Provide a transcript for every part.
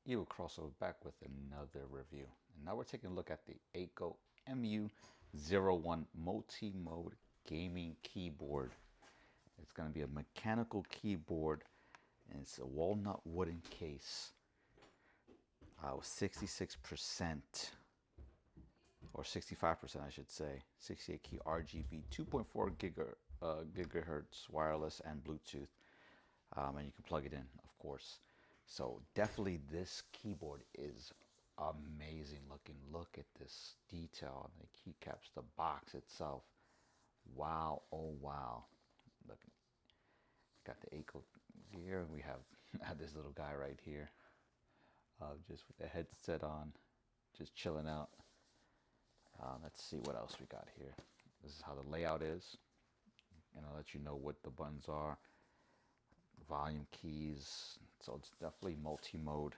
Evilcrossover back with another review. And now we're taking a look at the Akko MU01 multi-mode gaming keyboard. It's going to be a mechanical keyboard and it's a walnut wooden case. 66% or 65% I should say, 68 key RGB, 2.4 gigahertz wireless and Bluetooth. And you can plug it in, of course. So definitely this keyboard is amazing looking. Look at this detail on the keycaps, the box itself. Wow, oh wow. Look, got the Akko here. We have this little guy right here, just with the headset on, just chilling out. Let's see what else we got here. This is how the layout is, and I'll let you know what the buttons are. Volume keys, so it's definitely multi-mode,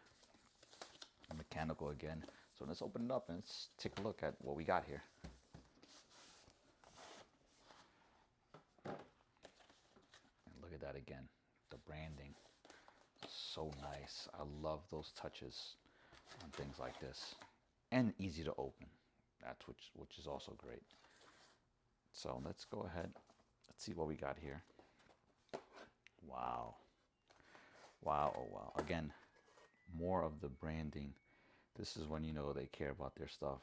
mechanical again. So let's open it up and let's take a look at what we got here. And look at that again, the branding, so nice. I love those touches on things like this, and easy to open. That's which is also great. So let's go ahead, let's see what we got here. Wow. Wow, oh wow. Again, more of the branding. This is when you know they care about their stuff.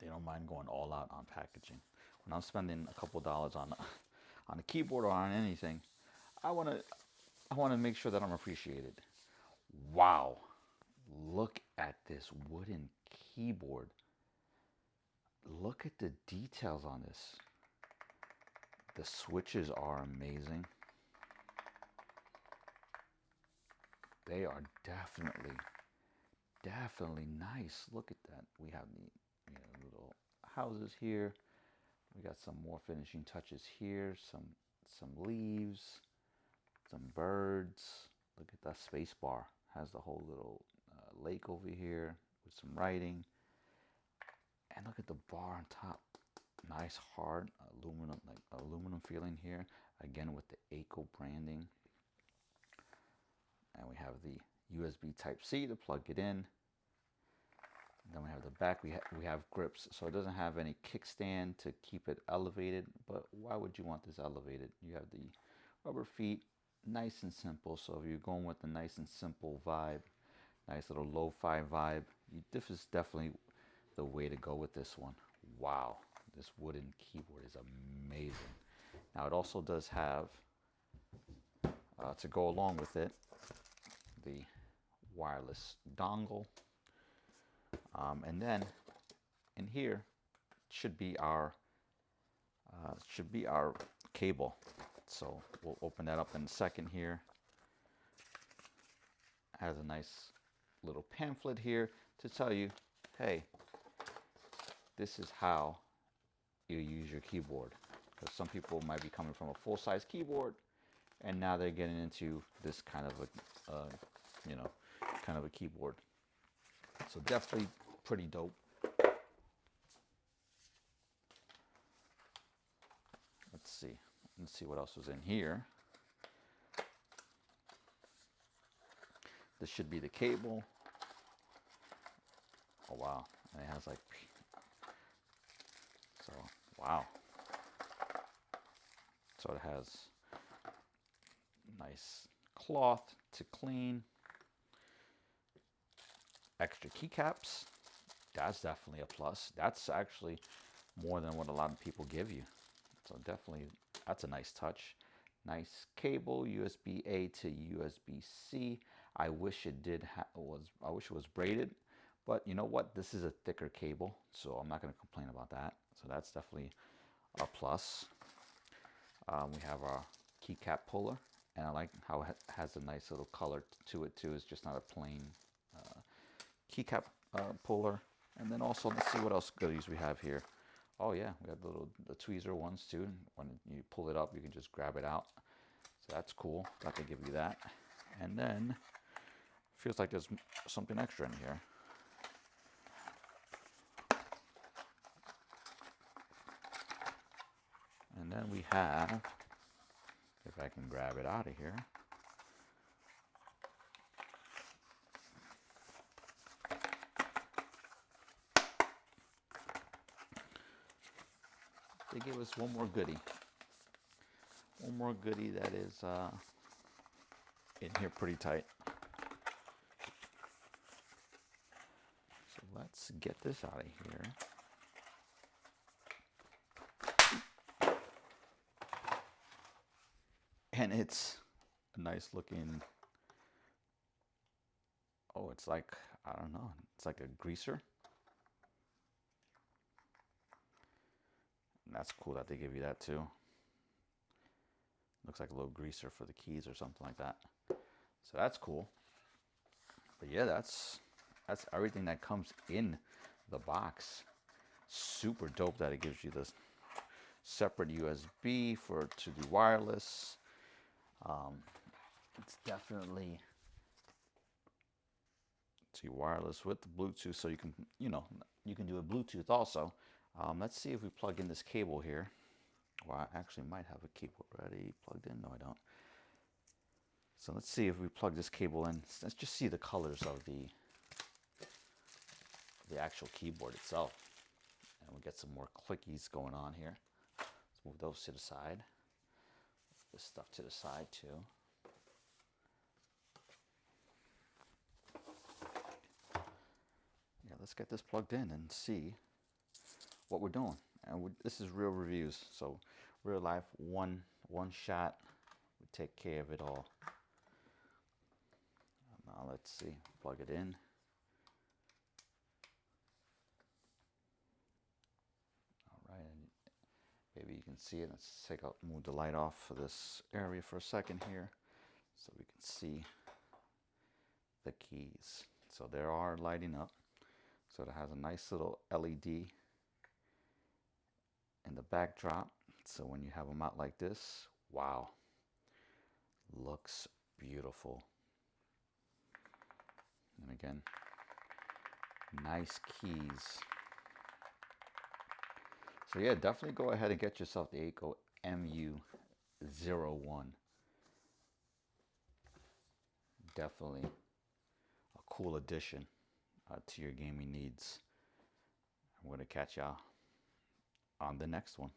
They don't mind going all out on packaging. When I'm spending a couple dollars on a keyboard or on anything, I want to make sure that I'm appreciated. Wow. Look at this wooden keyboard. Look at the details on this. The switches are amazing. They are definitely nice. Look at that. We have the little houses here. We got some more finishing touches here. Some leaves, some birds. Look at that space bar. Has the whole little lake over here with some writing. And look at the bar on top. Nice hard aluminum feeling here. Again with the Akko branding. And we have the USB Type-C to plug it in. And then we have the back. We have grips, so it doesn't have any kickstand to keep it elevated. But why would you want this elevated? You have the rubber feet, nice and simple. So if you're going with a nice and simple vibe, nice little lo-fi vibe, this is definitely the way to go with this one. Wow, this wooden keyboard is amazing. Now it also does have, to go along with it, the wireless dongle, and then in here should be our cable. So we'll open that up in a second here. Has a nice little pamphlet here to tell you, hey, this is how you use your keyboard. Because some people might be coming from a full-size keyboard, and now they're getting into this kind of a keyboard. So definitely pretty dope. Let's see what else was in here. This should be the cable. Oh wow, and it has like, so wow. So it has nice cloth to clean. Extra keycaps. That's definitely a plus. That's actually more than what a lot of people give you. So definitely, that's a nice touch. Nice cable, USB-A to USB-C. I wish it was braided, but you know what? This is a thicker cable, so I'm not going to complain about that. So that's definitely a plus. We have our keycap puller, and I like how it has a nice little color to it too. It's just not a plain keycap puller. And then also, let's see what else goodies we have here. Oh yeah, we got the tweezer ones too. When you pull it up, you can just grab it out. So that's cool. That they give you that. And then feels like there's something extra in here. And then we have, if I can grab it out of here, they gave us one more goodie. One more goodie that is in here pretty tight. So let's get this out of here. And it's a nice looking, oh, it's like, I don't know, it's like a greaser. And that's cool that they give you that too. Looks like a little greaser for the keys or something like that. So that's cool. But yeah, that's everything that comes in the box. Super dope that it gives you this separate USB to do wireless. It's definitely to wireless with the Bluetooth, so you can, you can do a Bluetooth also. Let's see if we plug in this cable here. Well, I actually might have a keyboard ready plugged in. No, I don't. So let's see if we plug this cable in. Let's just see the colors of the actual keyboard itself. And we'll get some more clickies going on here. Let's move those to the side. This stuff to the side too. Yeah, let's get this plugged in and see what we're doing. And this is real reviews, so real life, one shot would take care of it all. Now let's see, plug it in. All right, and maybe you can see it. Let's move the light off for this area for a second here, so we can see the keys. So they are lighting up. So it has a nice little LED in the backdrop. So when you have them out like this, wow, looks beautiful. And again, nice keys. So yeah, definitely go ahead and get yourself the Akko MU01. Definitely a cool addition to your gaming needs. I'm going to catch y'all on the next one.